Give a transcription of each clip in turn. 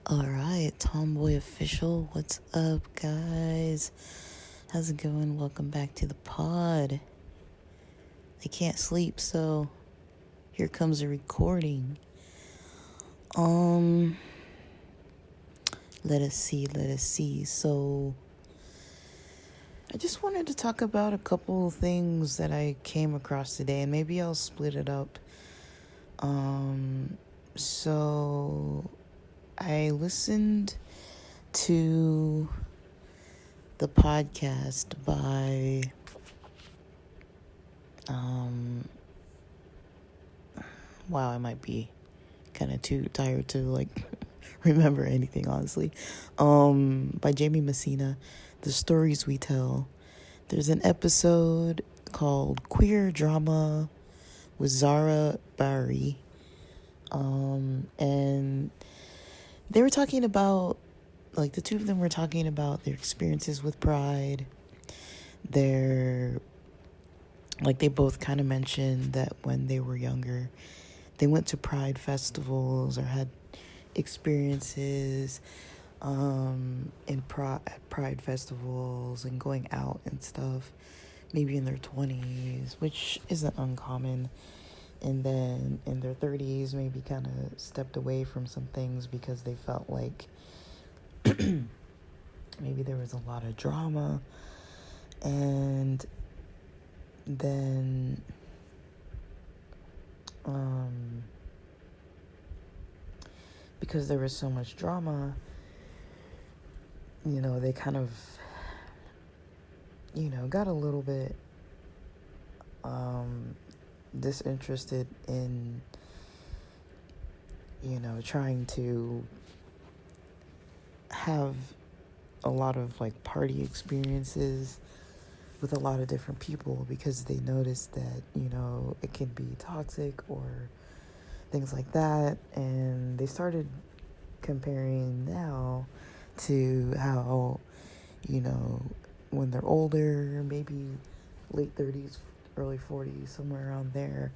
Alright, Tomboy Official, what's up, guys? How's it going? Welcome back to the pod. I can't sleep, so here comes a recording. Let us see. So, I just wanted to talk about a couple of things that I came across today, and maybe I'll split it up. So I listened to the podcast by wow, I might be kind of too tired to remember anything, honestly. By Jamie Messina, The Stories We Tell. There's an episode called Queer Drama with Zara Barry. And they were talking about, the two of them were talking about their experiences with Pride. They both kind of mentioned that when they were younger, they went to Pride festivals or had experiences at Pride festivals and going out and stuff, maybe in their 20s, which isn't uncommon. And then in their 30s, maybe kind of stepped away from some things because they felt like maybe there was a lot of drama. And then because there was so much drama, they kind of, got a little bit disinterested in, trying to have a lot of party experiences with a lot of different people because they noticed that, it can be toxic or things like that. And they started comparing now to how, when they're older, maybe late 30s, early 40s, somewhere around there.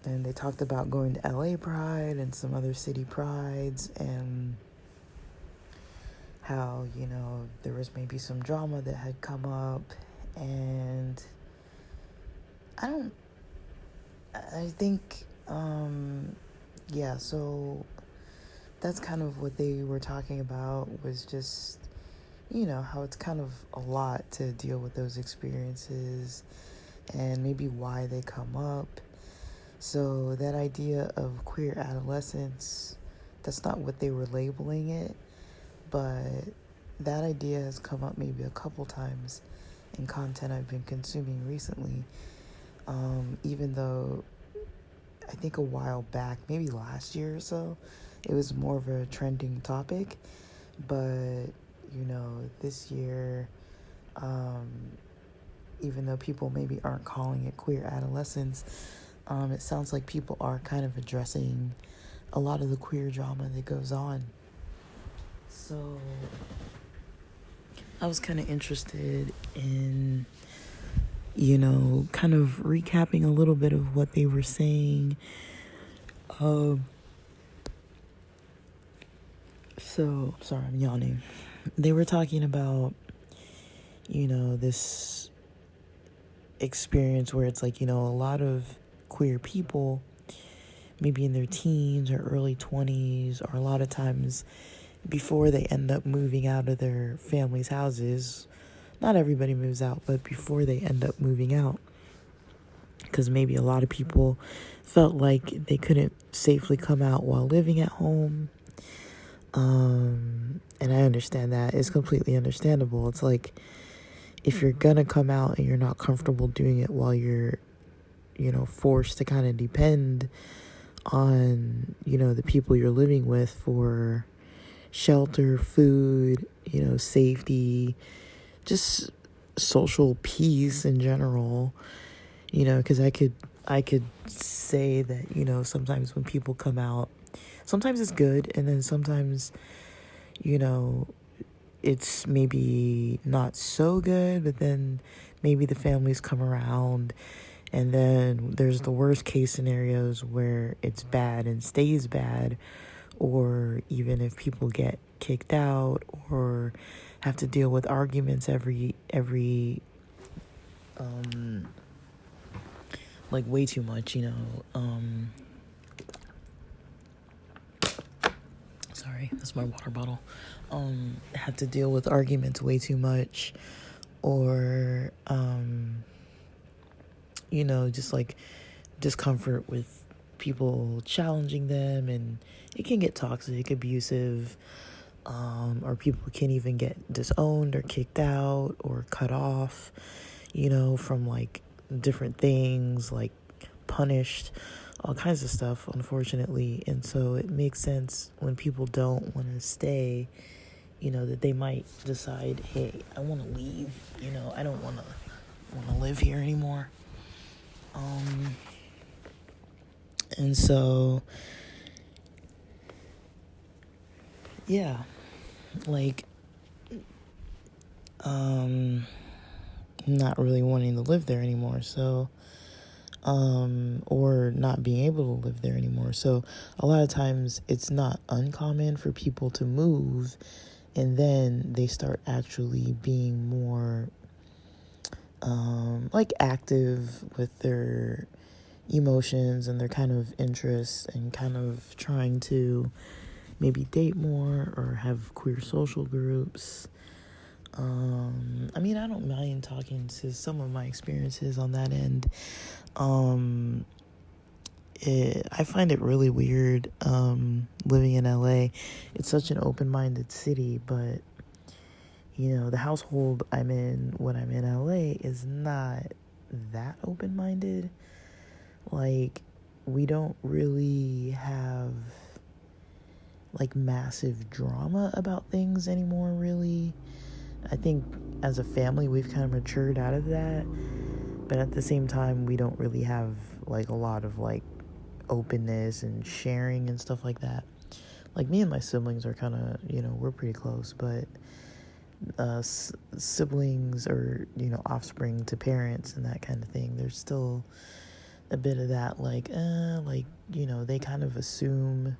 And they talked about going to LA Pride and some other city prides and how, there was maybe some drama that had come up. And so that's kind of what they were talking about, was just, how it's kind of a lot to deal with those experiences and maybe why they come up. So that idea of queer adolescence, that's not what they were labeling it, but that idea has come up maybe a couple times in content I've been consuming recently. Even though I think a while back, maybe last year or so, it was more of a trending topic. But, this year, even though people maybe aren't calling it queer adolescence, it sounds like people are kind of addressing a lot of the queer drama that goes on. So I was kind of interested in, kind of recapping a little bit of what they were saying. So, sorry, I'm yawning. They were talking about, this experience where it's a lot of queer people, maybe in their teens or early 20s, or a lot of times before they end up moving out of their family's houses. Not everybody moves out, but before they end up moving out. Because maybe a lot of people felt like they couldn't safely come out while living at home. And I understand that. It's completely understandable. It's like, if you're gonna come out and you're not comfortable doing it while you're, forced to kind of depend on, the people you're living with for shelter, food, safety, just social peace in general, because I could say that, sometimes when people come out, sometimes it's good, and then sometimes, it's maybe not so good, but then maybe the families come around, and then there's the worst case scenarios where it's bad and stays bad, or even if people get kicked out or have to deal with arguments every like way too much, sorry, that's my water bottle. Have to deal with arguments way too much, or just like discomfort with people challenging them, and it can get toxic, abusive, or people can even get disowned or kicked out or cut off, from like different things, like punished, all kinds of stuff, unfortunately. And so it makes sense when people don't want to stay, that they might decide, hey, I want to leave, I don't want to live here anymore. And so, yeah, like, not really wanting to live there anymore. So, or not being able to live there anymore. So a lot of times it's not uncommon for people to move, and then they start actually being more, like active with their emotions and their kind of interests, and kind of trying to maybe date more or have queer social groups. I don't mind talking to some of my experiences on that end. I find it really weird living in LA. It's such an open-minded city, but the household I'm in when I'm in LA is not that open-minded. Like, we don't really have like massive drama about things anymore, really. I think as a family we've kind of matured out of that, but at the same time we don't really have like a lot of like openness and sharing and stuff like that. Like, me and my siblings are kind of, we're pretty close, but siblings or offspring to parents and that kind of thing, there's still a bit of that, like they kind of assume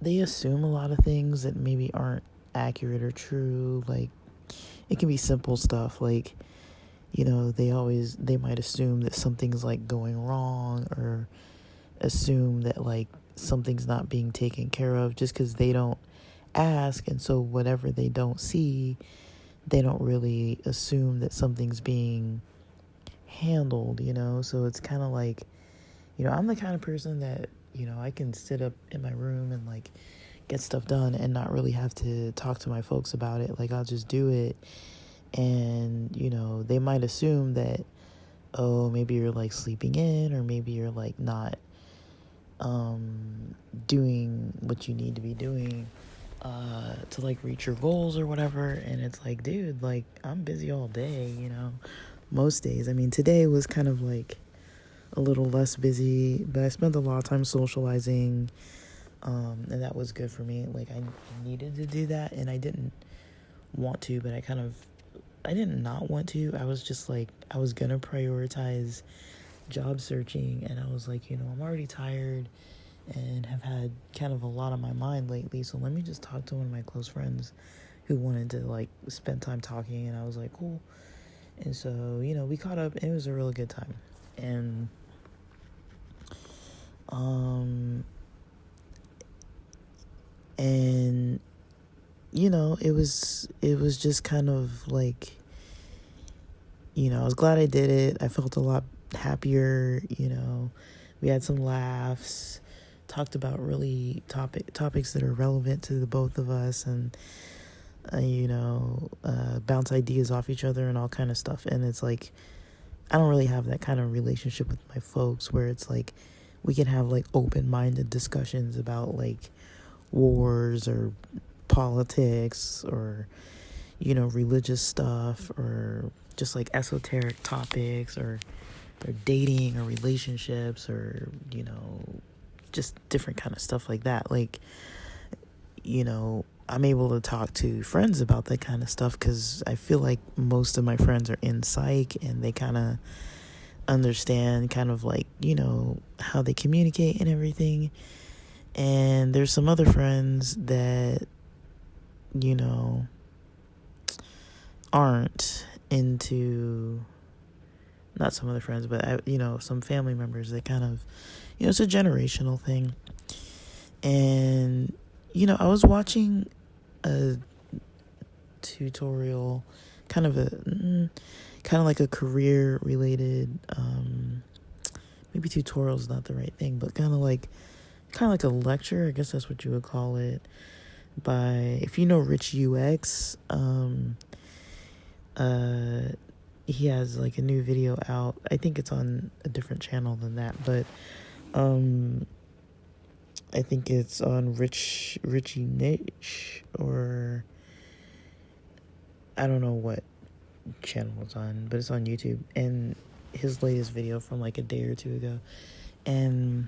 a lot of things that maybe aren't accurate or true. Like, it can be simple stuff, like they might assume that something's like going wrong, or assume that like something's not being taken care of just because they don't ask. And so whatever they don't see, they don't really assume that something's being handled, so it's kind of like, I'm the kind of person that I can sit up in my room and like get stuff done and not really have to talk to my folks about it. Like, I'll just do it, and they might assume that, oh, maybe you're like sleeping in, or maybe you're like not doing what you need to be doing to like reach your goals or whatever. And it's like, dude, like, I'm busy all day, most days. I mean, today was kind of like a little less busy, but I spent a lot of time socializing, and that was good for me. Like, I needed to do that, and I didn't want to, but I didn't not want to. I was just like, I was gonna prioritize job searching, and I was like, I'm already tired and have had kind of a lot on my mind lately, so let me just talk to one of my close friends who wanted to like spend time talking. And I was like, cool. And so, we caught up, and it was a really good time. And it was just kind of like, I was glad I did it. I felt a lot happier. We had some laughs, talked about really topics that are relevant to the both of us, and bounce ideas off each other and all kind of stuff. And it's like, I don't really have that kind of relationship with my folks where it's like we can have like open-minded discussions about like wars or politics or religious stuff, or just like esoteric topics, or dating or relationships, or just different kind of stuff like that. Like, I'm able to talk to friends about that kind of stuff because I feel like most of my friends are in psych and they kind of understand kind of like, how they communicate and everything. And there's some other friends that, you know, aren't into, not some other friends, but, some family members that kind of, it's a generational thing. And, I was watching a tutorial, kind of like a career related, maybe tutorial is not the right thing, but kind of like a lecture, I guess that's what you would call it, by, if you know Rich UX, he has like a new video out. I think it's on a different channel than that, but I think it's on Richie Niche, or I don't know what channel it's on, but it's on YouTube, and his latest video from like a day or two ago, and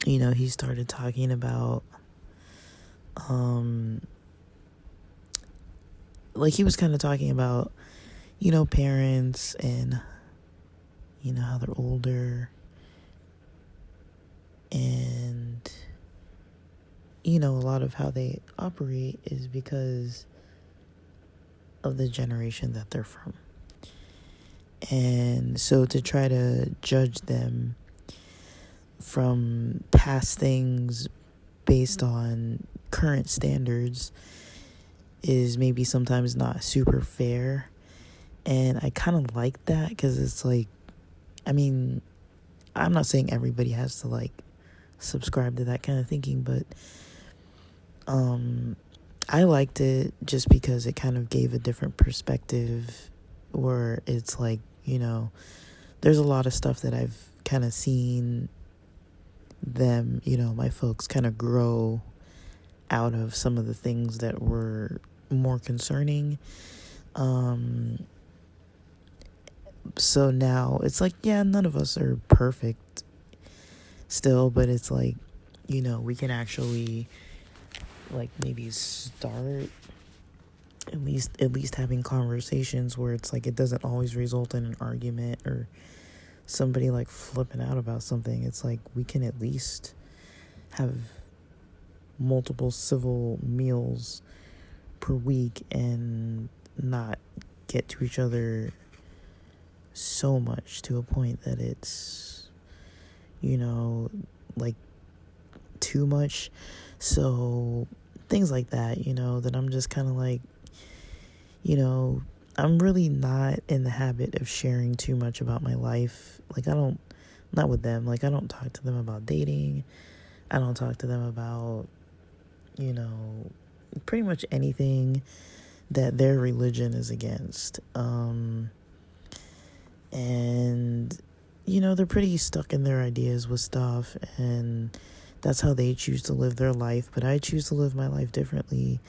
he started talking about like he was kind of talking about parents and how they're older, and a lot of how they operate is because of the generation that they're from. And so to try to judge them from past things based on current standards is maybe sometimes not super fair. And I kind of like that because it's like, I'm not saying everybody has to like subscribe to that kind of thinking, but I liked it just because it kind of gave a different perspective, where it's like, there's a lot of stuff that I've kind of seen them, my folks kind of grow out of some of the things that were more concerning. So now it's like, yeah, none of us are perfect still, but it's like, we can actually like maybe start at least having conversations where it's like it doesn't always result in an argument or somebody like flipping out about something. It's like we can at least have multiple civil meals per week and not get to each other so much to a point that it's like too much. So things like that, that I'm just kind of like, I'm really not in the habit of sharing too much about my life. Like not with them. Like I don't talk to them about dating. I don't talk to them about, pretty much anything that their religion is against. And, they're pretty stuck in their ideas with stuff, and that's how they choose to live their life. But I choose to live my life differently.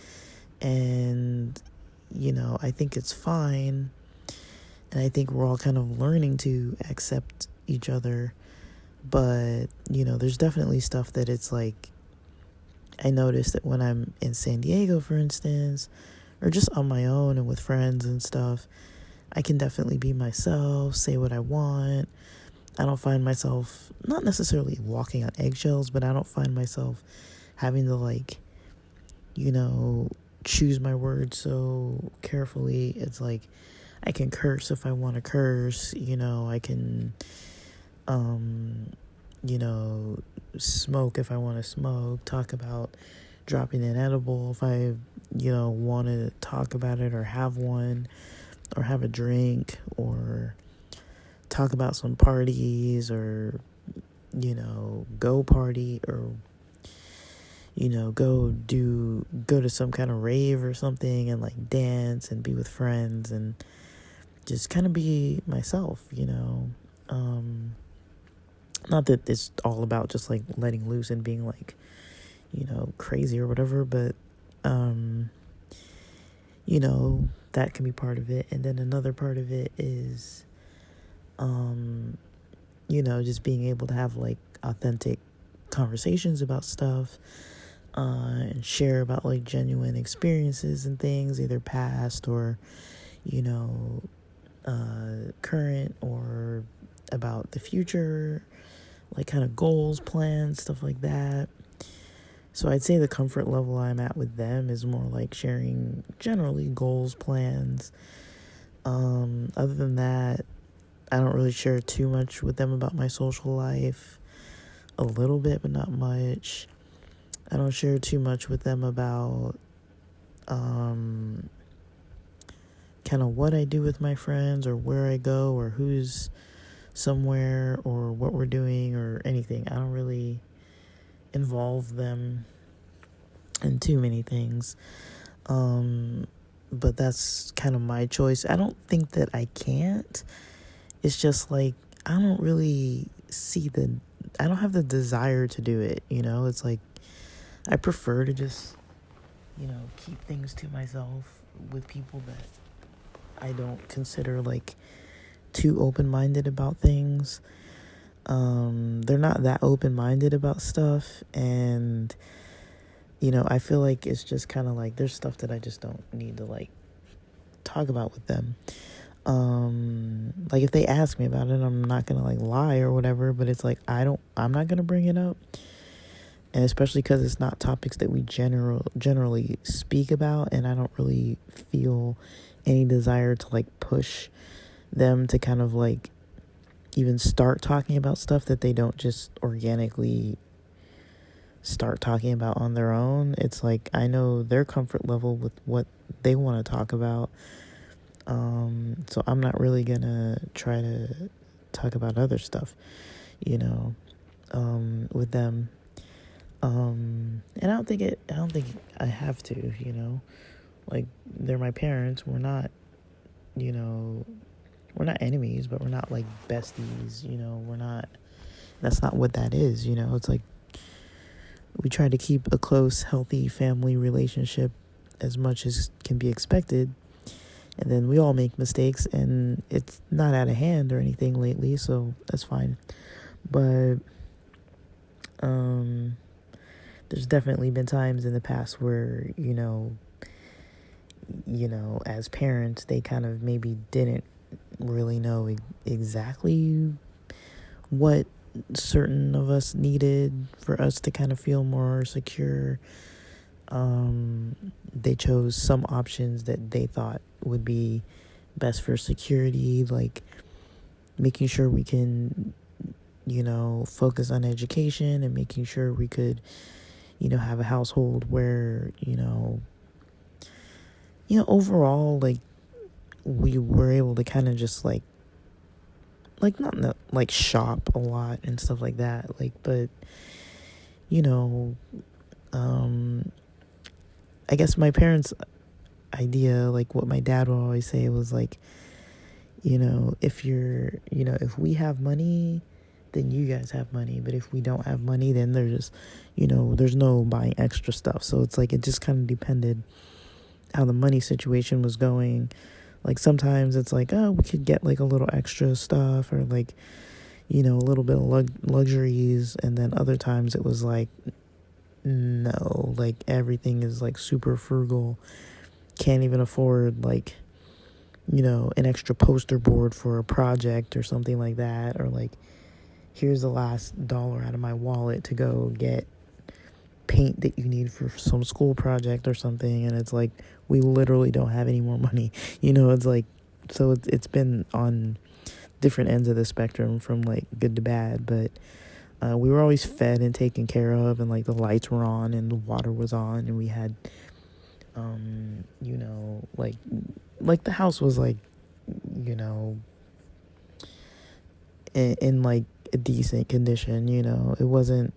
And, I think it's fine. And I think we're all kind of learning to accept each other. But, there's definitely stuff that it's like, I notice that when I'm in San Diego, for instance, or just on my own and with friends and stuff, I can definitely be myself, say what I want. I don't find myself, not necessarily walking on eggshells, but I don't find myself having to like, choose my words so carefully. It's like I can curse if I want to curse, I can smoke if I want to smoke, talk about dropping an edible if I want to talk about it, or have one, or have a drink, or talk about some parties, or go party, or go to some kind of rave or something and like dance and be with friends and just kind of be myself. Not that it's all about just like letting loose and being like crazy or whatever, but that can be part of it. And then another part of it is just being able to have like authentic conversations about stuff. and share about like genuine experiences and things, either past or, you know, current, or about the future, like kind of goals, plans, stuff like that. So I'd say the comfort level I'm at with them is more like sharing generally goals, plans. Other than that, I don't really share too much with them about my social life. A little bit, but not much. I don't share too much with them about kind of what I do with my friends, or where I go, or who's somewhere, or what we're doing, or anything. I don't really involve them in too many things. But that's kind of my choice. I don't think that I can't. It's just like I don't really I don't have the desire to do it, you know? It's like I prefer to just, you know, keep things to myself with people that I don't consider like too open-minded about things. They're not that open-minded about stuff, and you know, I feel like it's just kind of like there's stuff that I just don't need to like talk about with them. Like if they ask me about it, I'm not gonna like lie or whatever, but it's like I'm not gonna bring it up. And especially because it's not topics that we generally speak about, and I don't really feel any desire to like push them to kind of like even start talking about stuff that they don't just organically start talking about on their own. It's like I know their comfort level with what they want to talk about. So I'm not really gonna try to talk about other stuff, you know, with them. And I don't think I have to, you know, like they're my parents. We're not, you know, we're not enemies, but we're not like besties, you know, that's not what that is, you know. It's like we try to keep a close, healthy family relationship as much as can be expected. And then we all make mistakes, and it's not out of hand or anything lately, so that's fine. But there's definitely been times in the past where, you know, as parents, they kind of maybe didn't really know exactly what certain of us needed for us to kind of feel more secure. They chose some options that they thought would be best for security, like making sure we can, you know, focus on education, and making sure we could, you know, have a household where, you know, overall, like, we were able to kind of just like not like shop a lot and stuff like that, like, but, you know, I guess my parents' idea, like what my dad would always say, was like, you know, if we have money, then you guys have money. But if we don't have money, then there's, you know, there's no buying extra stuff. So it's like, it just kind of depended how the money situation was going. Like sometimes it's like, oh, we could get like a little extra stuff, or like, you know, a little bit of luxuries. And then other times it was like, no, like everything is like super frugal. Can't even afford like, you know, an extra poster board for a project or something like that. Or like, here's the last dollar out of my wallet to go get paint that you need for some school project or something. And it's like, we literally don't have any more money, you know. It's like, so it's been on different ends of the spectrum, from like good to bad. But we were always fed and taken care of, and like the lights were on and the water was on, and we had you know, like the house was like, you know, in like a decent condition, you know. It wasn't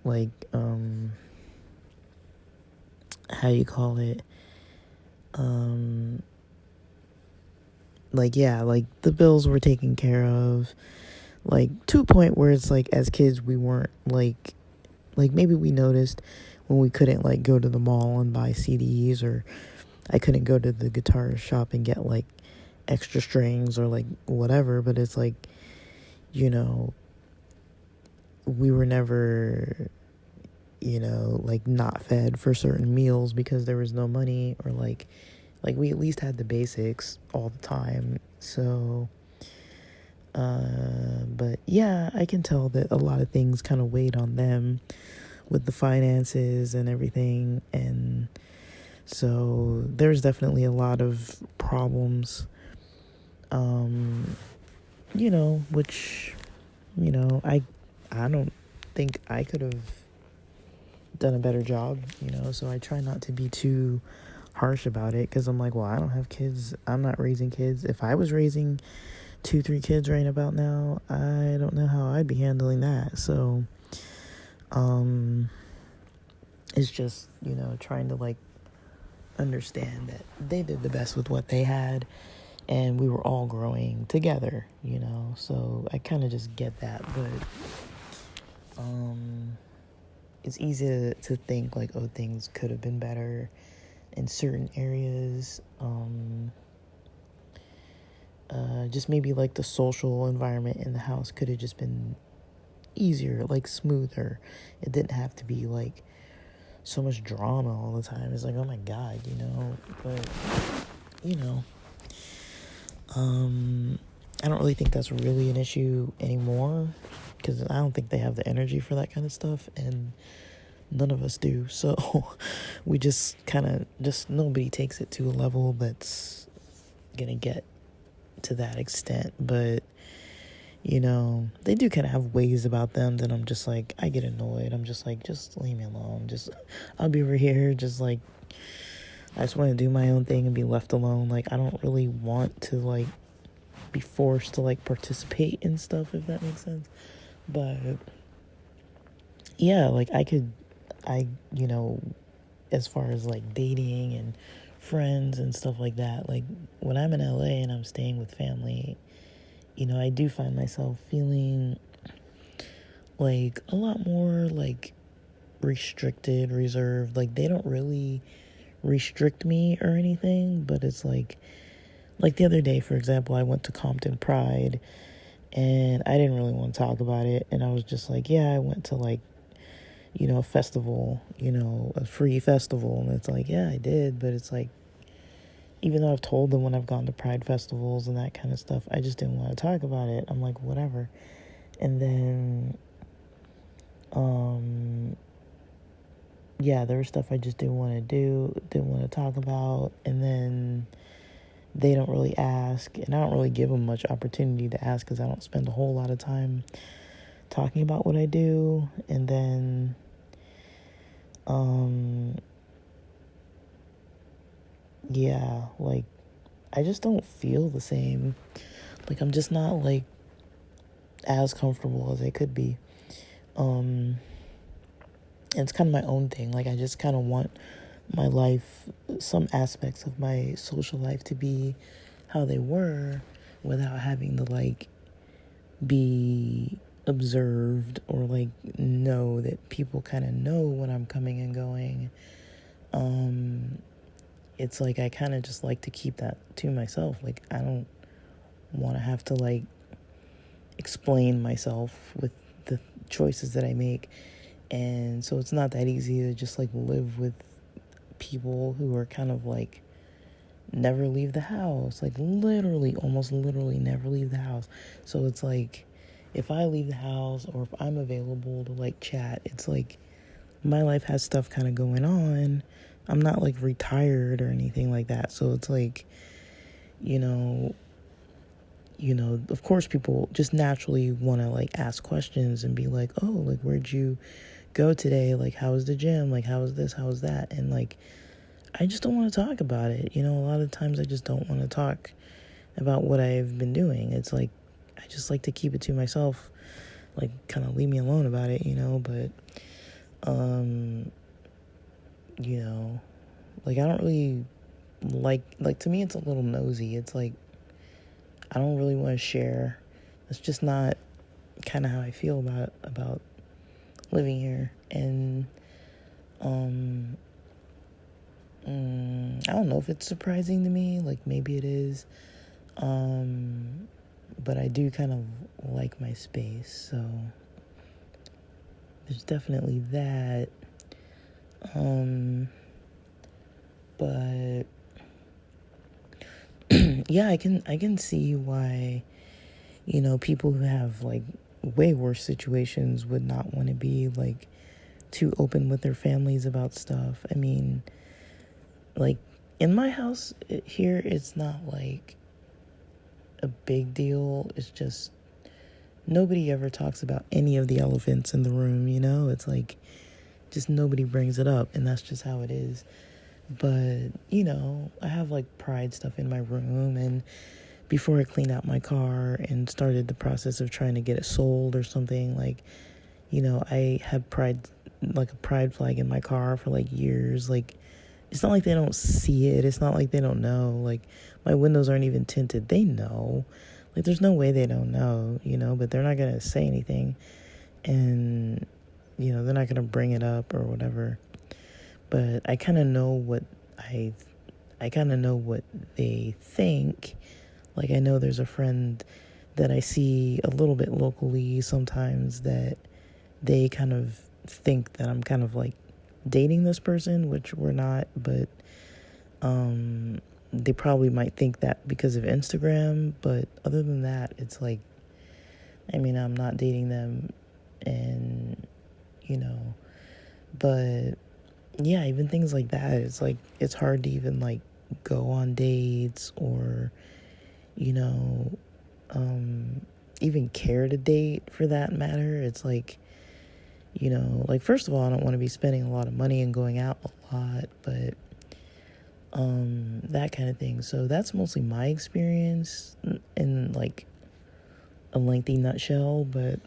like how you call it, like, yeah, like the bills were taken care of, like to a point where it's like, as kids, we weren't like maybe we noticed when we couldn't like go to the mall and buy CDs, or I couldn't go to the guitar shop and get like extra strings or like whatever. But it's like, you know, we were never, you know, like not fed for certain meals because there was no money, or like we at least had the basics all the time. So, but yeah, I can tell that a lot of things kind of weighed on them with the finances and everything. And so there's definitely a lot of problems, you know, which, you know, I don't think I could have done a better job, you know, so I try not to be too harsh about it, because I'm like, well, I don't have kids. I'm not raising kids. If I was raising 2-3 kids right about now, I don't know how I'd be handling that. So, it's just, you know, trying to like understand that they did the best with what they had, and we were all growing together, you know. So I kind of just get that, but it's easy to think like, oh, things could have been better in certain areas. Just maybe like the social environment in the house could have just been easier, like smoother. It didn't have to be like so much drama all the time. It's like, oh my God, you know. But, you know, I don't really think that's really an issue anymore, because I don't think they have the energy for that kind of stuff, and none of us do. So we just kind of, just nobody takes it to a level that's gonna get to that extent. But, you know, they do kind of have ways about them that I'm just like, I get annoyed. I'm just like, just leave me alone. Just, I'll be over here just like, I just want to do my own thing and be left alone. Like, I don't really want to like be forced to like participate in stuff, if that makes sense. But yeah, like you know, as far as like dating and friends and stuff like that, like when I'm in LA and I'm staying with family, you know, I do find myself feeling like a lot more like restricted, reserved. Like they don't really restrict me or anything, but it's like the other day, for example, I went to Compton Pride, and I didn't really want to talk about it, and I was just like, yeah, I went to like, you know, a festival, you know, a free festival. And it's like, yeah, I did. But it's like, even though I've told them when I've gone to Pride festivals and that kind of stuff, I just didn't want to talk about it. I'm like, whatever. And then, yeah, there was stuff I just didn't want to do, didn't want to talk about. And then they don't really ask, and I don't really give them much opportunity to ask, because I don't spend a whole lot of time talking about what I do. And then, yeah, like, I just don't feel the same. Like, I'm just not, like, as comfortable as I could be. And it's kind of my own thing. Like, I just kind of want my life, some aspects of my social life, to be how they were, without having to, like, be observed, or, like, know that people kind of know when I'm coming and going. It's like I kind of just like to keep that to myself. Like, I don't want to have to like explain myself with the choices that I make. And so it's not that easy to just like live with people who are kind of like never leave the house, like literally, almost literally never leave the house. So it's like, if I leave the house, or if I'm available to like chat, it's like my life has stuff kind of going on. I'm not like retired or anything like that. So it's like, you know, of course people just naturally want to like ask questions and be like, oh, like, where'd you go today? Like, how was the gym? Like, how was this? How was that? And like, I just don't want to talk about it. You know, a lot of times I just don't want to talk about what I've been doing. It's like, I just like to keep it to myself, like kind of leave me alone about it, you know. But, you know, like, I don't really like to me, it's a little nosy. It's like, I don't really want to share. It's just not kind of how I feel about living here. And I don't know if it's surprising to me. Like, maybe it is. but I do kind of like my space, so there's definitely that. But yeah, I can see why, people who have like way worse situations would not want to be like too open with their families about stuff. I mean, like in my house here, it's not like a big deal. It's just nobody ever talks about any of the elephants in the room, It's like just nobody brings it up, and that's just how it is. But, I have like pride stuff in my room, and before I cleaned out my car and started the process of trying to get it sold or something, like, I had pride, like a pride flag in my car for like years. Like, it's not like they don't see it. It's not like they don't know. Like, my windows aren't even tinted. They know. Like, there's no way they don't know, but they're not going to say anything. And, they're not going to bring it up or whatever. But I kind of know what I kind of know what they think. Like, I know there's a friend that I see a little bit locally sometimes that they kind of think that I'm kind of like dating this person, which we're not, but they probably might think that because of Instagram. But other than that, it's like, I mean, I'm not dating them, and but yeah, even things like that, it's like it's hard to even like go on dates or you know even care to date for that matter. It's like, like, first of all, I don't want to be spending a lot of money and going out a lot, but that kind of thing. So that's mostly my experience in like a lengthy nutshell. But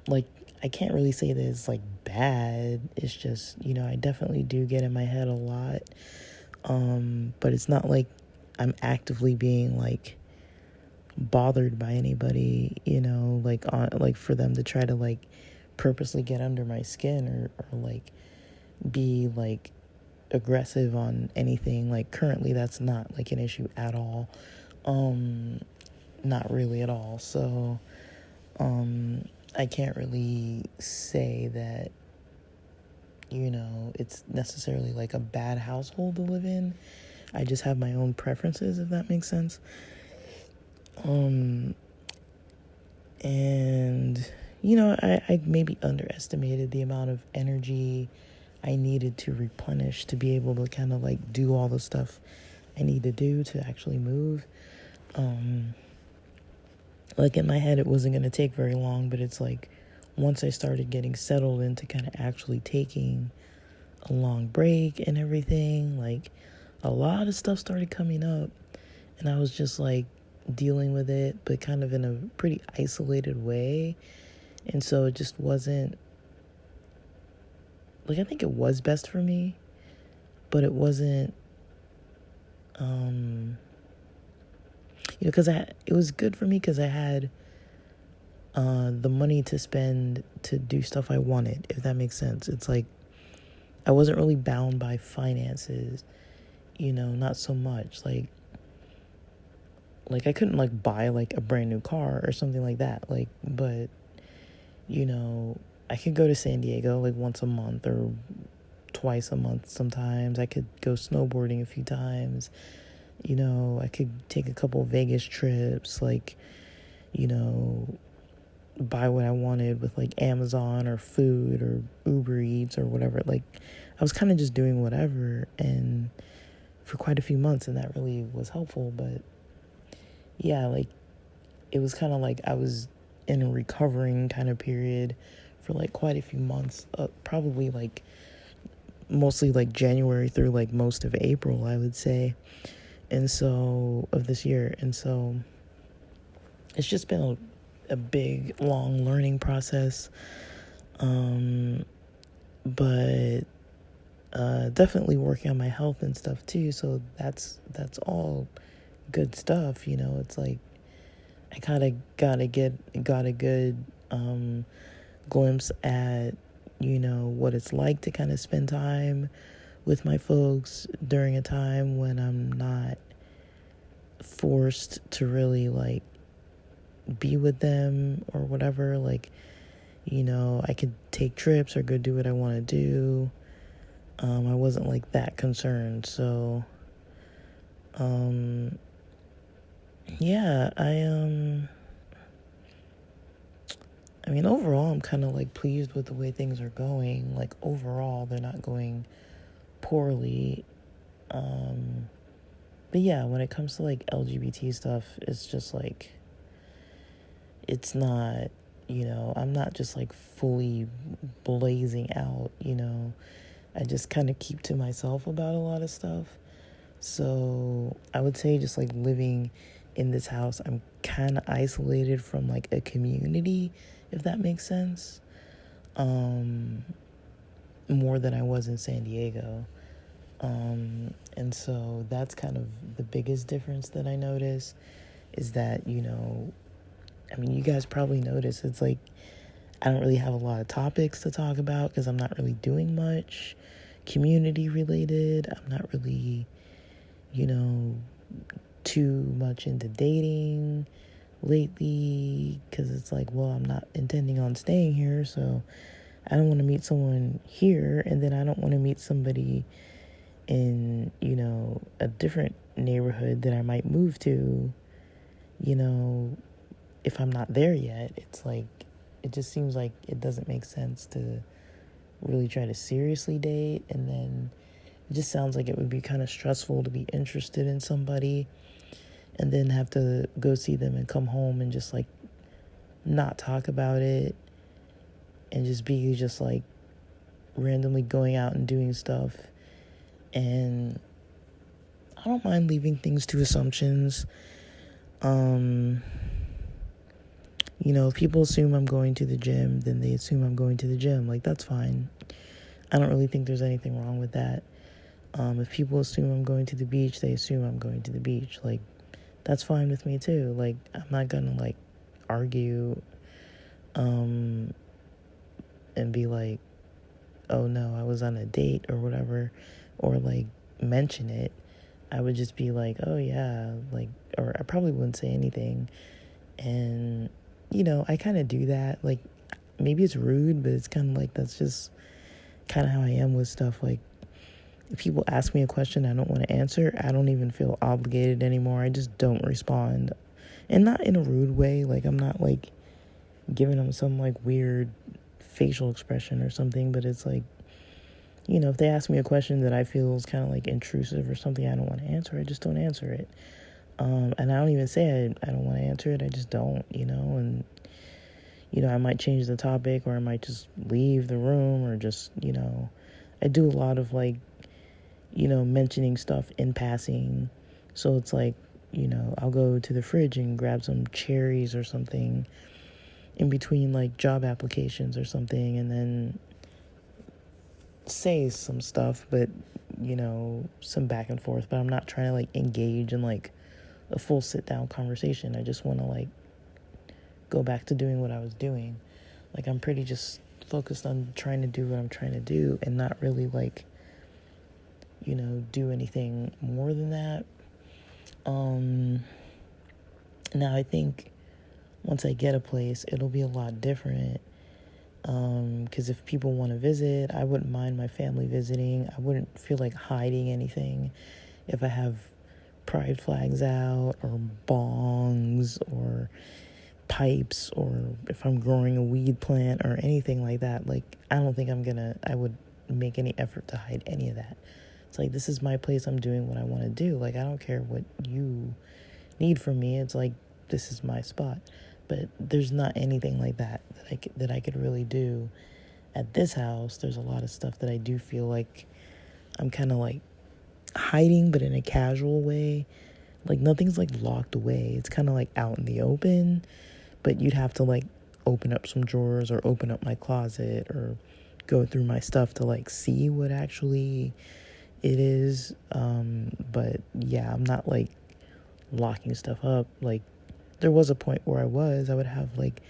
like, I can't really say that it's like bad. It's just, I definitely do get in my head a lot. But it's not like I'm actively being like bothered by anybody, like on like for them to try to like purposely get under my skin or like be like aggressive on anything. Like, currently that's not like an issue at all. Not really at all. So I can't really say that it's necessarily like a bad household to live in. I just have my own preferences, if that makes sense. And I maybe underestimated the amount of energy I needed to replenish to be able to kind of like do all the stuff I need to do to actually move. Like, in my head, it wasn't going to take very long, but it's like once I started getting settled into kind of actually taking a long break and everything, like a lot of stuff started coming up, and I was just like dealing with it, but kind of in a pretty isolated way. And so it just wasn't like, I think it was best for me, but it wasn't because it was good for me because I had the money to spend to do stuff I wanted, if that makes sense. It's like I wasn't really bound by finances, not so much. Like I couldn't like buy like a brand new car or something like that. Like, but I could go to San Diego like once a month or twice a month sometimes. I could go snowboarding a few times. I could take a couple Vegas trips, like, buy what I wanted with like Amazon or food or Uber Eats or whatever. Like, I was kind of just doing whatever, and for quite a few months, and that really was helpful. But yeah, like, it was kind of like I was in a recovering kind of period for like quite a few months, probably like mostly like January through like most of April, I would say. And so, of this year. And so it's just been a big, long learning process. But definitely working on my health and stuff too. So that's all good stuff. It's like I kind of got a good glimpse at what it's like to kind of spend time with my folks during a time when I'm not forced to really like be with them or whatever. Like, I could take trips or go do what I want to do. I wasn't like that concerned. So, yeah, I mean, overall, I'm kind of like pleased with the way things are going. Like, overall, they're not going poorly. But yeah, when it comes to like LGBT stuff, it's just like, it's not, I'm not just like fully blazing out, I just kind of keep to myself about a lot of stuff. So I would say just like living in this house, I'm kind of isolated from like a community, if that makes sense. More than I was in San Diego. And so that's kind of the biggest difference that I notice is that, I mean, you guys probably notice it's like I don't really have a lot of topics to talk about because I'm not really doing much community related. I'm not really, too much into dating lately because it's like, well, I'm not intending on staying here, so I don't want to meet someone here, and then I don't want to meet somebody in, a different neighborhood that I might move to, if I'm not there yet. It's like, it just seems like it doesn't make sense to really try to seriously date, and then it just sounds like it would be kind of stressful to be interested in somebody and then have to go see them and come home and just like not talk about it and just be just like randomly going out and doing stuff. And I don't mind leaving things to assumptions. If people assume I'm going to the gym, then they assume I'm going to the gym. Like, that's fine. I don't really think there's anything wrong with that. If people assume I'm going to the beach, they assume I'm going to the beach. Like, that's fine with me too. Like, I'm not gonna like argue and be like, oh no, I was on a date or whatever, or like mention it. I would just be like, oh yeah, like, or I probably wouldn't say anything. And I kind of do that. Like, maybe it's rude, but it's kind of like, that's just kind of how I am with stuff. Like, if people ask me a question I don't want to answer, I don't even feel obligated anymore. I just don't respond. And not in a rude way. Like, I'm not like giving them some like weird facial expression or something, but it's like, if they ask me a question that I feel is kind of like intrusive or something I don't want to answer, I just don't answer it. And I don't even say I don't want to answer it. I just don't, and, I might change the topic, or I might just leave the room, or just, I do a lot of like, mentioning stuff in passing. So it's like, I'll go to the fridge and grab some cherries or something in between like job applications or something, and then say some stuff, but, some back and forth. But I'm not trying to like engage in like a full sit down conversation. I just want to like go back to doing what I was doing. Like, I'm pretty just focused on trying to do what I'm trying to do and not really like, do anything more than that. Now I think once I get a place, it'll be a lot different. Because if people want to visit, I wouldn't mind my family visiting. I wouldn't feel like hiding anything if I have pride flags out, or bongs, or pipes, or if I'm growing a weed plant or anything like that. Like, I don't think I would make any effort to hide any of that. It's like, this is my place. I'm doing what I want to do. Like, I don't care what you need from me. It's like, this is my spot. But there's not anything like that I could really do at this house. There's a lot of stuff that I do feel like I'm kind of like hiding, but in a casual way. Like, nothing's like locked away. It's kind of like out in the open, but you'd have to like open up some drawers or open up my closet or go through my stuff to like see what actually it is. But yeah, I'm not like locking stuff up. Like, there was a point where I would have like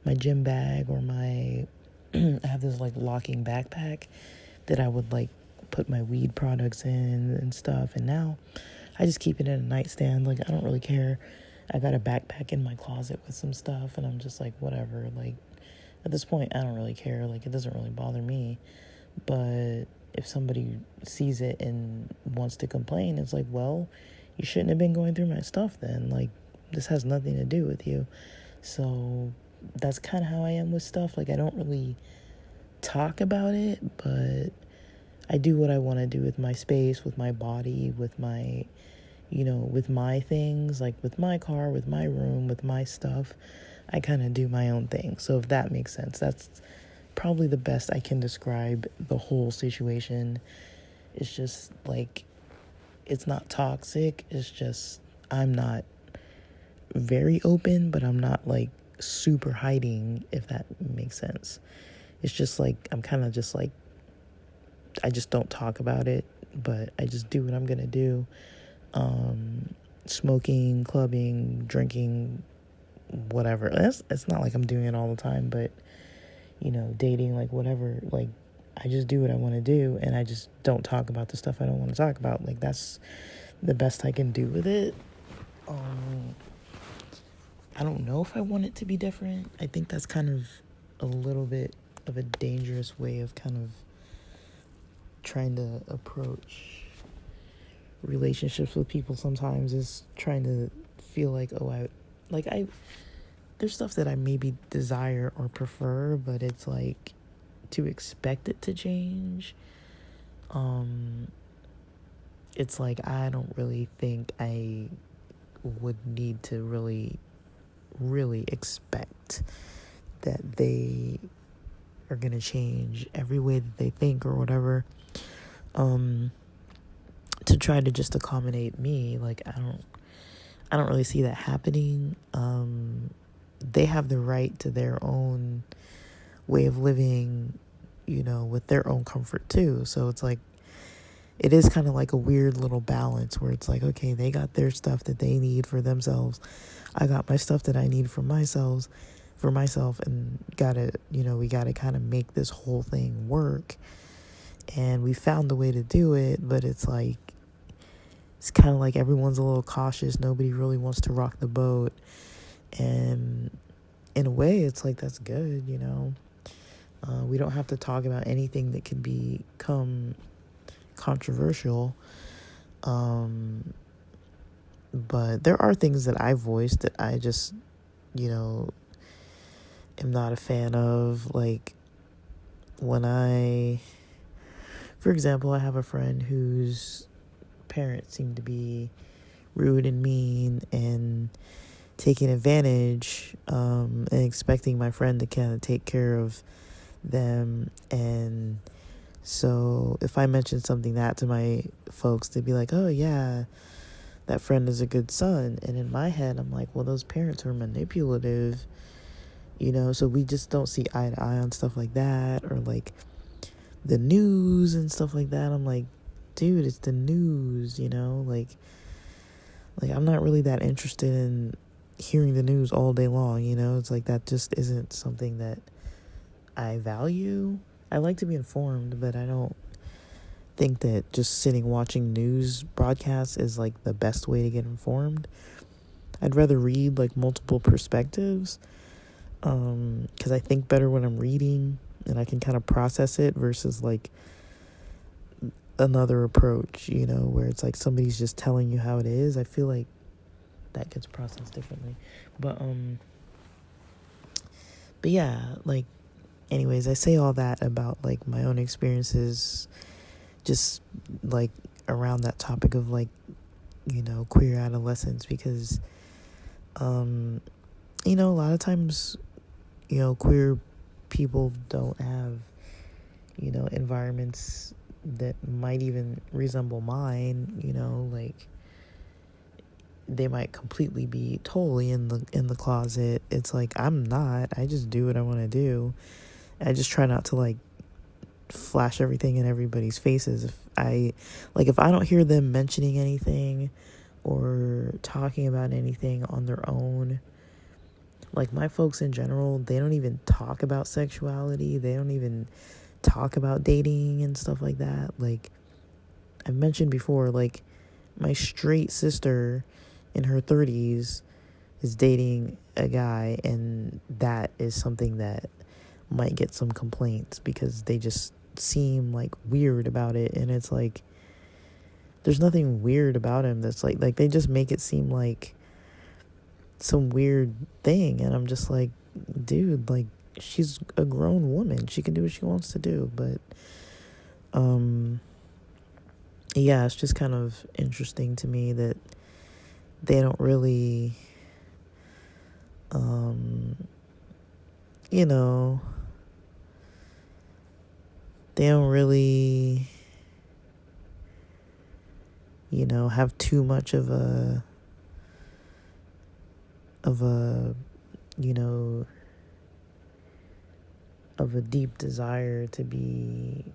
my gym bag or my I have this like locking backpack that I would like put my weed products in and stuff. And now I just keep it in a nightstand. Like, I don't really care. I got a backpack in my closet with some stuff, and I'm just like, whatever. Like, at this point, I don't really care. Like, it doesn't really bother me. But if somebody sees it and wants to complain, it's like, well, you shouldn't have been going through my stuff then. Like, this has nothing to do with you. So that's kind of how I am with stuff. Like, I don't really talk about it, but I do what I want to do with my space, with my body, with my, with my things, like with my car, with my room, with my stuff. I kind of do my own thing. So if that makes sense, that's probably the best I can describe the whole situation. It's just like, it's not toxic. It's just, I'm not very open, but I'm not like super hiding, if that makes sense. It's just like, I'm kind of just like, I just don't talk about it, but I just do what I'm going to do. Smoking, clubbing, drinking, whatever. It's not like I'm doing it all the time, but, dating, like whatever, like I just do what I want to do, and I just don't talk about the stuff I don't want to talk about. Like, that's the best I can do with it. I don't know if I want it to be different. I think that's kind of a little bit of a dangerous way of kind of trying to approach relationships with people sometimes, is trying to feel like, there's stuff that I maybe desire or prefer, but it's like to expect it to change. It's like, I don't really think I would need to really expect that they are going to change every way that they think or whatever, to try to just accommodate me. Like, I don't really see that happening. They have the right to their own way of living, with their own comfort too. So it's like, it is kind of like a weird little balance where it's like, okay, they got their stuff that they need for themselves. I got my stuff that I need for myself, and we gotta kind of make this whole thing work. And we found a way to do it, but it's like, it's kind of like everyone's a little cautious. Nobody really wants to rock the boat. And in a way, it's like, that's good, we don't have to talk about anything that can become controversial. But there are things that I voiced that I just, am not a fan of. Like, for example, I have a friend whose parents seem to be rude and mean and taking advantage, and expecting my friend to kind of take care of them. And so if I mention something that to my folks, they'd be like, oh yeah, that friend is a good son. And in my head, I'm like, well, those parents are manipulative, so we just don't see eye to eye on stuff like that. Or like the news and stuff like that. I'm like, dude, it's the news, like I'm not really that interested in hearing the news all day long, it's like, that just isn't something that I value. I like to be informed, but I don't think that just sitting watching news broadcasts is like the best way to get informed. I'd rather read like multiple perspectives, because I think better when I'm reading and I can kind of process it versus like another approach, where it's like somebody's just telling you how it is. I feel like that gets processed differently. But yeah, like, anyways, I say all that about like my own experiences, just like around that topic of like, queer adolescence, because, a lot of times, queer people don't have, environments that might even resemble mine, like they might completely be totally in the closet. It's like, I'm not. I just do what I want to do. I just try not to like flash everything in everybody's faces. If I don't hear them mentioning anything or talking about anything on their own, like my folks in general, they don't even talk about sexuality. They don't even talk about dating and stuff like that. Like I've mentioned before, like my straight sister in her 30s is dating a guy, and that is something that might get some complaints because they just seem like weird about it. And it's like, there's nothing weird about him. That's like they just make it seem like some weird thing. And I'm just like, dude, like, she's a grown woman. She can do what she wants to do. But yeah, it's just kind of interesting to me that they don't really you know, they don't really, you know, have too much of a you know, of a deep desire to be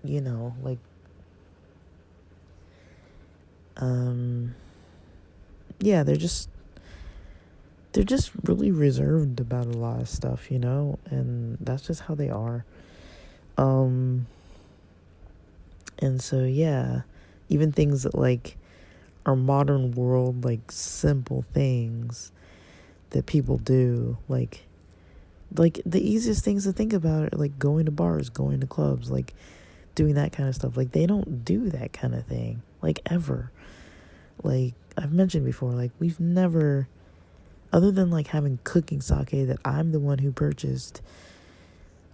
you know, like yeah, they're just really reserved about a lot of stuff, you know, and that's just how they are. And so yeah, even things that like our modern world, like simple things that people do, like the easiest things to think about are like going to bars, going to clubs, like doing that kind of stuff. Like, they don't do that kind of thing, like, ever. Like I've mentioned before, like, we've never, other than like having cooking sake that I'm the one who purchased,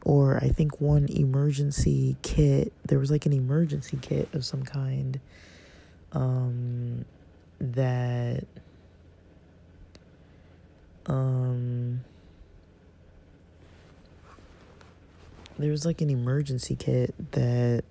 or I think one emergency kit. There was like an emergency kit of some kind that there was like an emergency kit that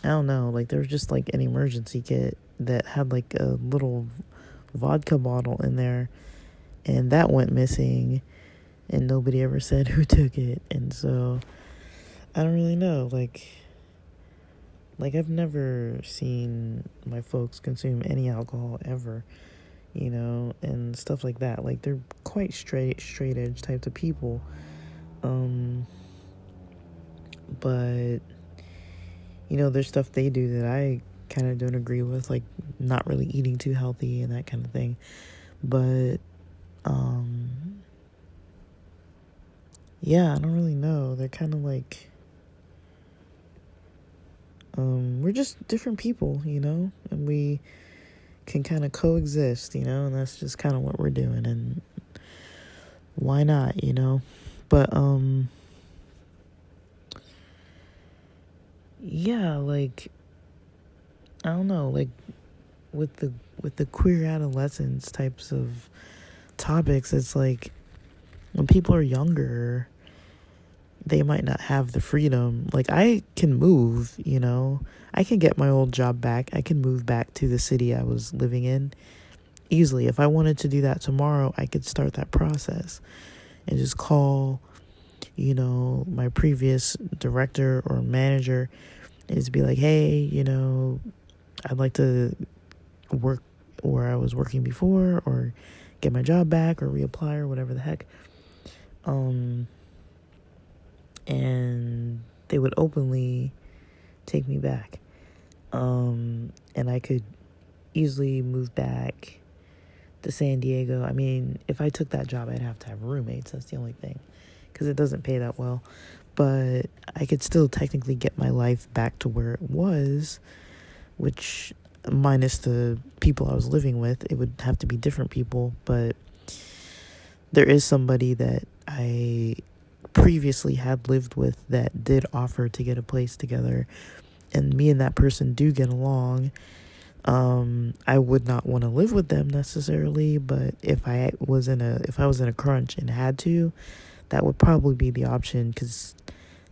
I don't know, like there was just like an emergency kit that had like a little vodka bottle in there, and that went missing, and nobody ever said who took it. And so I don't really know, like I've never seen my folks consume any alcohol ever, you know, and stuff like that. Like, they're quite straight edge types of people. But you know, there's stuff they do that I kind of don't agree with, like not really eating too healthy and that kind of thing. But yeah, I don't really know. They're kind of like we're just different people, you know, and we can kind of coexist, you know, and that's just kind of what we're doing, and why not, you know? But yeah, like, I don't know, like with the queer adolescence types of topics, it's like when people are younger, they might not have the freedom. Like, I can move, you know, I can get my old job back. I can move back to the city I was living in easily. If I wanted to do that tomorrow, I could start that process and just call, you know, my previous director or manager and just be like, hey, you know, I'd like to work where I was working before, or get my job back, or reapply, or whatever the heck. And they would openly take me back. And I could easily move back to San Diego. I mean, if I took that job, I'd have to have roommates. That's the only thing, because it doesn't pay that well. But I could still technically get my life back to where it was, which, minus the people I was living with, it would have to be different people. But there is somebody that I previously had lived with that did offer to get a place together, and me and that person do get along. I would not want to live with them necessarily, but if I was in a crunch and had to, that would probably be the option, because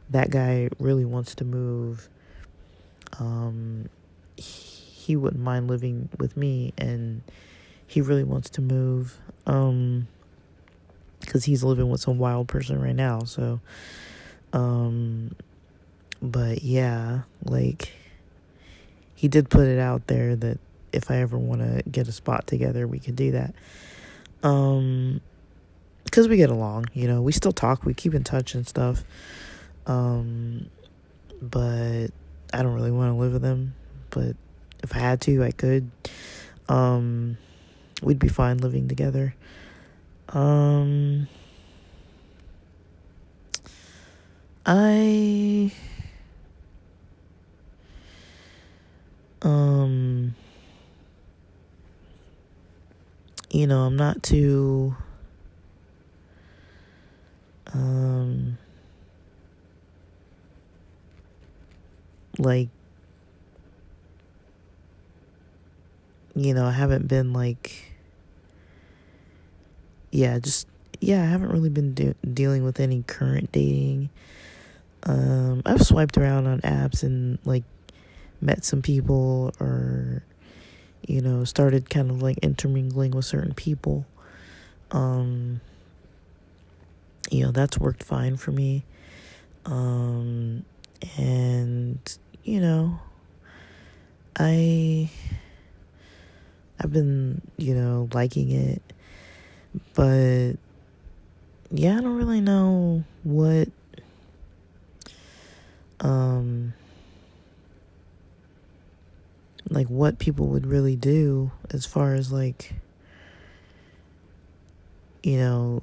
that guy really wants to move. He wouldn't mind living with me, and he really wants to move, because he's living with some wild person right now. So But yeah, like, he did put it out there that if I ever want to get a spot together, we could do that. Because we get along, we still talk, we keep in touch and stuff. But I don't really want to live with him. But if I had to, I could. We'd be fine living together. I I'm not too like, I haven't been like, I haven't really been dealing with any current dating. I've swiped around on apps and like met some people, or started kind of like intermingling with certain people. That's worked fine for me. And I've been liking it, but yeah, I don't really know what like what people would really do as far as like, if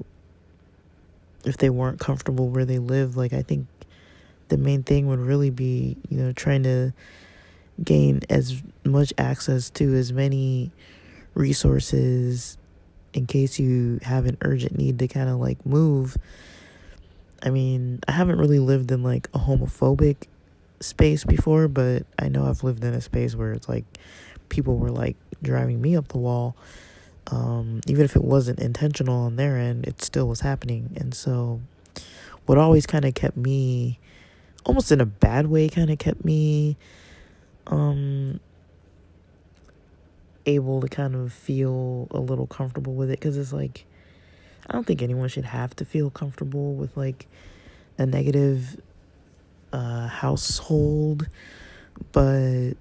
they weren't comfortable where they live. Like, I think the main thing would really be, trying to gain as much access to as many resources in case you have an urgent need to kind of like move. I mean, I haven't really lived in like a homophobic space before, but I know I've lived in a space where it's like people were like driving me up the wall. Even if it wasn't intentional on their end, it still was happening. And so what always kind of kept me, almost in a bad way, kind of kept me able to kind of feel a little comfortable with it, because it's like, I don't think anyone should have to feel comfortable with like a negative household, but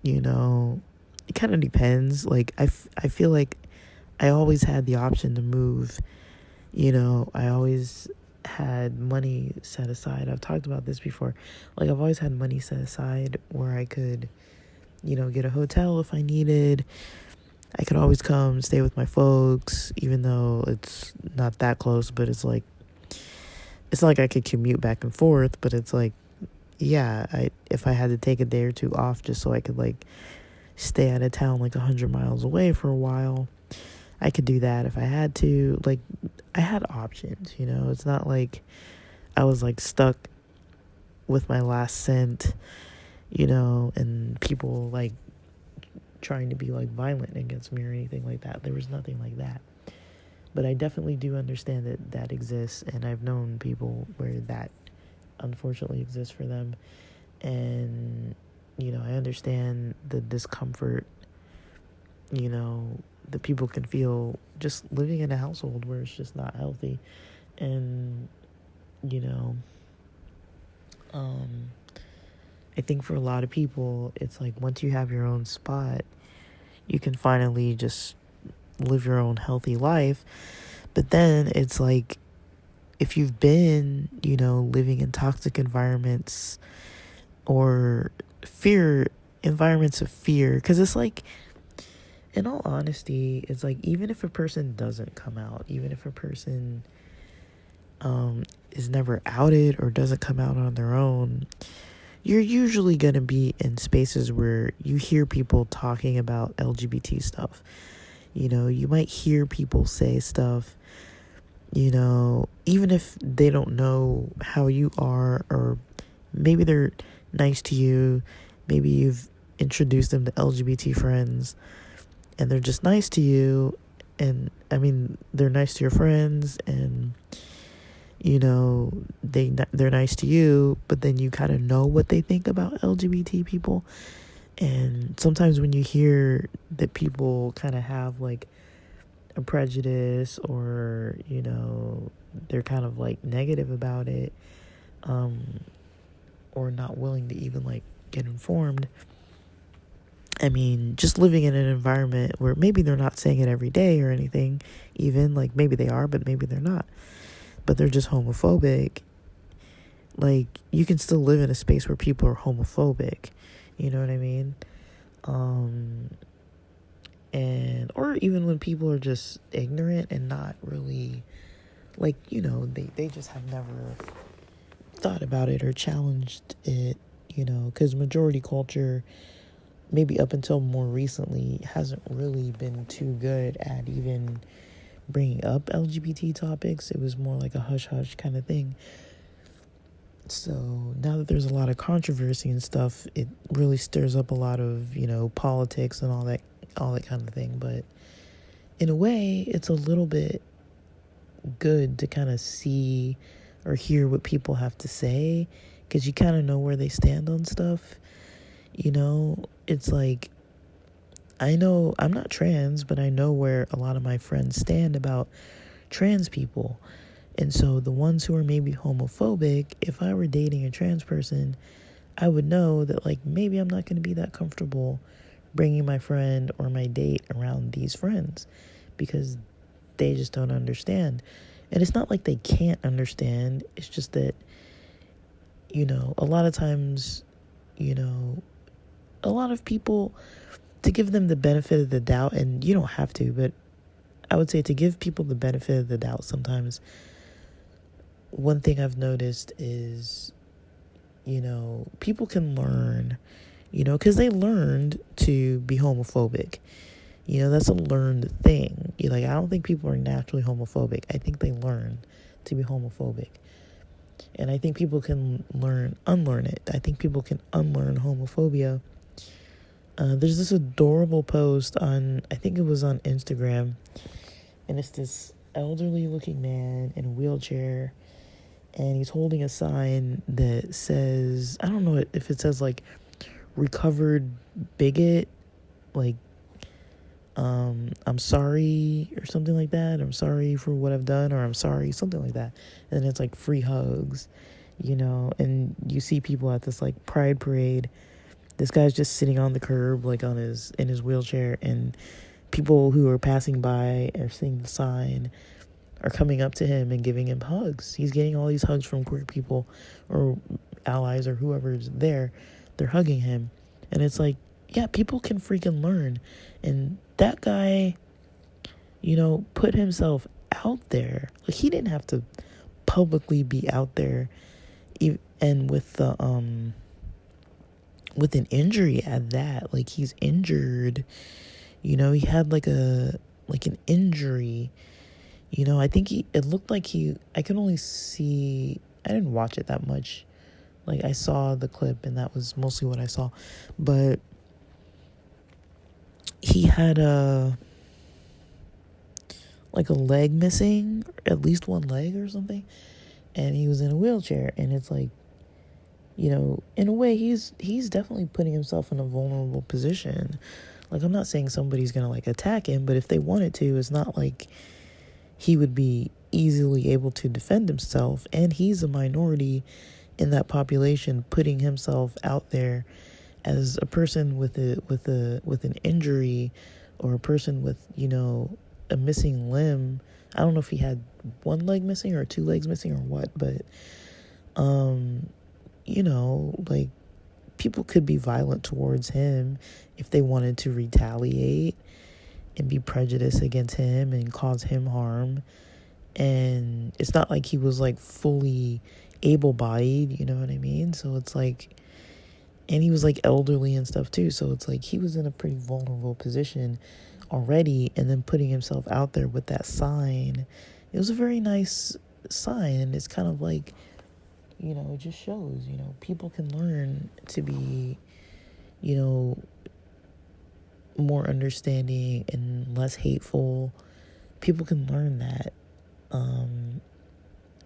it kind of depends. Like, I feel like I always had the option to move. I always had money set aside. I've talked about this before. Like, I've always had money set aside where I could, get a hotel if I needed. I could always come stay with my folks, even though it's not that close, but it's like, it's not like I could commute back and forth, but it's like, yeah, if I had to take a day or two off just so I could like stay out of town like 100 miles away for a while, I could do that if I had to. Like, I had options, it's not like I was like stuck with my last cent, and people like trying to be like violent against me or anything like that. There was nothing like that. But I definitely do understand that exists, and I've known people where that unfortunately exists for them. And I understand the discomfort that people can feel just living in a household where it's just not healthy. And I think for a lot of people, it's like once you have your own spot, you can finally just live your own healthy life. But then it's like, if you've been, living in toxic environments or environments of fear, because it's like, in all honesty, it's like, even if a person doesn't come out, even if a person is never outed or doesn't come out on their own, you're usually going to be in spaces where you hear people talking about LGBT stuff. You might hear people say stuff, even if they don't know how you are, or maybe they're nice to you, maybe you've introduced them to LGBT friends, and they're just nice to you, and I mean, they're nice to your friends, and they're nice to you, but then you kind of know what they think about LGBT people. And sometimes when you hear that people kind of have like a prejudice, or they're kind of like negative about it, or not willing to even like get informed. I mean, just living in an environment where maybe they're not saying it every day or anything, even like maybe they are, but maybe they're not, but they're just homophobic. Like, you can still live in a space where people are homophobic, you know what I mean? And or even when people are just ignorant and not really, like, they just have never thought about it or challenged it, because majority culture, maybe up until more recently, hasn't really been too good at even bringing up LGBT topics. It was more like a hush-hush kind of thing. So now that there's a lot of controversy and stuff, it really stirs up a lot of, politics and all that kind of thing. But in a way, it's a little bit good to kind of see or hear what people have to say, because you kind of know where they stand on stuff. It's like, I know I'm not trans, but I know where a lot of my friends stand about trans people. And so the ones who are maybe homophobic, if I were dating a trans person, I would know that, like, maybe I'm not going to be that comfortable bringing my friend or my date around these friends, because they just don't understand. And it's not like they can't understand. It's just that, a lot of times, a lot of people, to give them the benefit of the doubt, and you don't have to, but I would say to give people the benefit of the doubt sometimes. One thing I've noticed is, people can learn, because they learned to be homophobic. That's a learned thing. I don't think people are naturally homophobic. I think they learn to be homophobic. And I think people can unlearn it. I think people can unlearn homophobia. There's this adorable post I think it was on Instagram, and it's this elderly looking man in a wheelchair, and he's holding a sign that says, I don't know if it says like recovered bigot, like, I'm sorry or something like that. I'm sorry for what I've done, or I'm sorry, something like that. And then it's like free hugs, and you see people at this like pride parade. This guy's just sitting on the curb, like in his wheelchair, and people who are passing by or seeing the sign are coming up to him and giving him hugs. He's getting all these hugs from queer people or allies or whoever's there. They're hugging him. And it's like, yeah, people can freaking learn. And that guy, put himself out there. Like, he didn't have to publicly be out there, and with an injury at that. Like, he's injured. He had like an injury. I think it looked like I could only see, I didn't watch it that much. Like, I saw the clip and that was mostly what I saw. But he had a leg missing, at least one leg or something. And he was in a wheelchair, and it's like, in a way, he's definitely putting himself in a vulnerable position. Like, I'm not saying somebody's gonna like attack him, but if they wanted to, it's not like he would be easily able to defend himself. And he's a minority in that population, putting himself out there as a person with an injury, or a person with, a missing limb. I don't know if he had one leg missing or two legs missing or what, but like, people could be violent towards him if they wanted to retaliate and be prejudiced against him and cause him harm. And it's not like he was like fully able-bodied, you know what I mean? So it's like, and he was like elderly and stuff too, so it's like he was in a pretty vulnerable position already, and then putting himself out there with that sign, it was a very nice sign. And it's kind of like, it just shows, people can learn to be, more understanding and less hateful. People can learn that.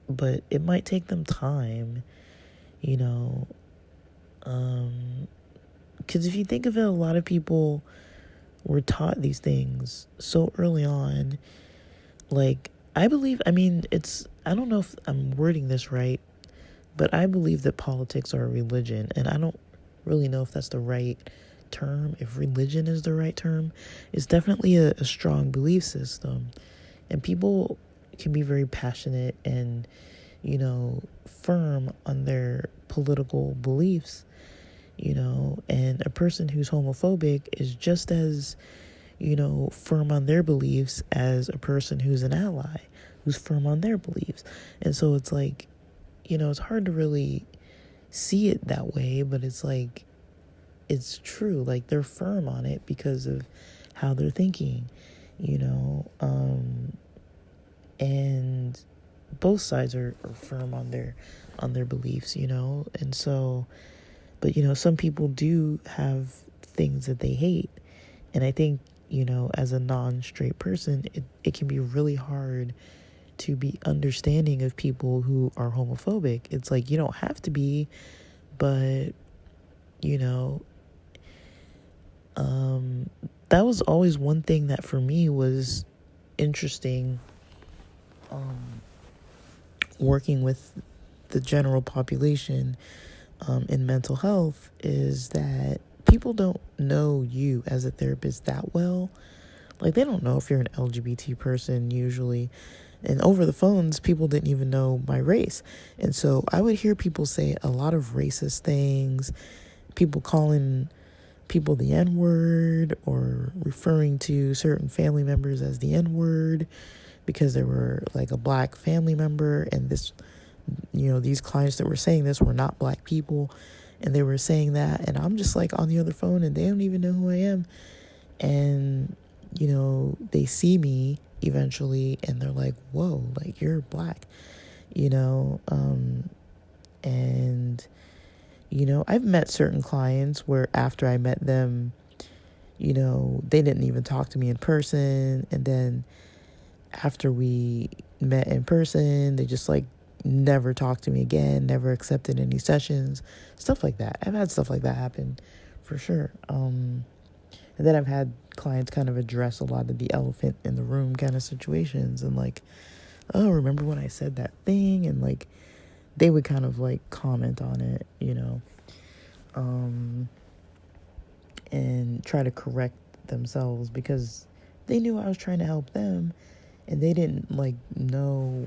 But it might take them time, because if you think of it, a lot of people were taught these things so early on. Like, I don't know if I'm wording this right, But I believe that politics are a religion, and I don't really know if that's the right term, if religion is the right term. It's definitely a strong belief system, and people can be very passionate and, firm on their political beliefs, and a person who's homophobic is just as, firm on their beliefs as a person who's an ally, who's firm on their beliefs. And so it's like, it's hard to really see it that way, but it's like, it's true. Like, they're firm on it because of how they're thinking, and both sides are firm on their beliefs, and so, but some people do have things that they hate, and I think, as a non-straight person, it can be really hard to be understanding of people who are homophobic. It's like, you don't have to be, but that was always one thing that for me was interesting, working with the general population in mental health, is that people don't know you as a therapist that well. Like, they don't know if you're an LGBT person usually. And over the phones, people didn't even know my race. And so I would hear people say a lot of racist things, people calling people the N-word, or referring to certain family members as the N-word because they were like a black family member, and this, these clients that were saying this were not black people, and they were saying that, and I'm just like on the other phone, and they don't even know who I am, and they see me eventually, and they're like, whoa, like, you're black, and I've met certain clients where after I met them, they didn't even talk to me in person. And then after we met in person, they just like never talked to me again, never accepted any sessions, stuff like that. I've had stuff like that happen for sure. And then I've had clients kind of address a lot of the elephant in the room kind of situations, and like, oh, remember when I said that thing? And like, they would kind of like comment on it, and try to correct themselves because they knew I was trying to help them, and they didn't like know,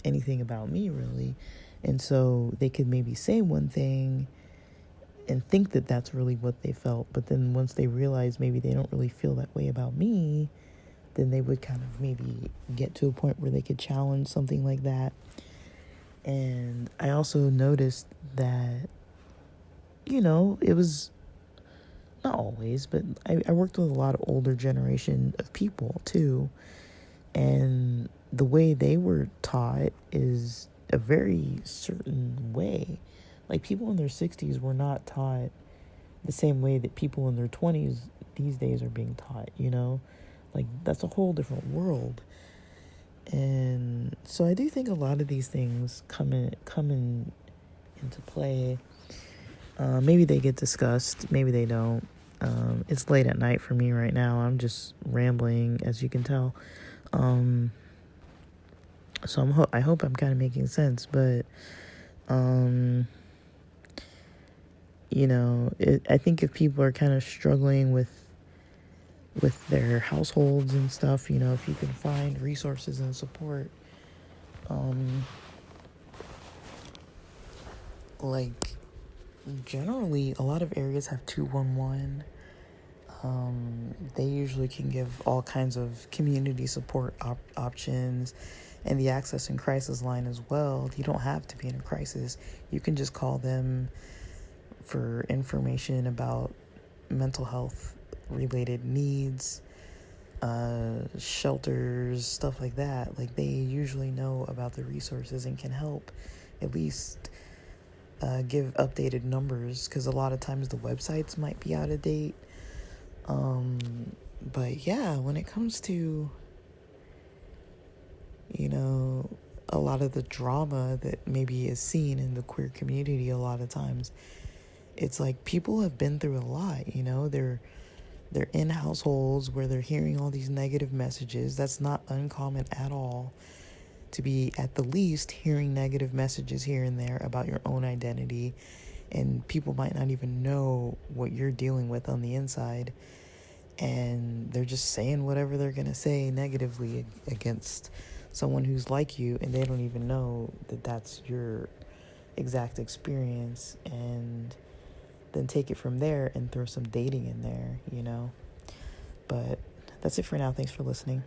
anything about me really. And so they could maybe say one thing and think that that's really what they felt, but then once they realize maybe they don't really feel that way about me, then they would kind of maybe get to a point where they could challenge something like that. And I also noticed that, it was not always, but I worked with a lot of older generation of people too. And the way they were taught is a very certain way. Like, people in their 60s were not taught the same way that people in their 20s these days are being taught, Like, that's a whole different world. And so I do think a lot of these things come into play. Maybe they get discussed, maybe they don't. It's late at night for me right now. I'm just rambling, as you can tell. So I hope I'm kind of making sense, but I think if people are kind of struggling with their households and stuff, if you can find resources and support, like, generally a lot of areas have 211. They usually can give all kinds of community support options, and the Access and Crisis line as well. You don't have to be in a crisis. You can just call them for information about mental health related needs, shelters, stuff like that. Like, they usually know about the resources and can help at least give updated numbers, because a lot of times the websites might be out of date. But yeah, when it comes to, a lot of the drama that maybe is seen in the queer community, a lot of times it's like people have been through a lot, they're in households where they're hearing all these negative messages. That's not uncommon at all. to be, at the least, hearing negative messages here and there about your own identity, and people might not even know what you're dealing with on the inside, and they're just saying whatever they're going to say negatively against someone who's like you, and they don't even know that that's your exact experience, and then take it from there and throw some dating in there, you know. But that's it for now. Thanks for listening.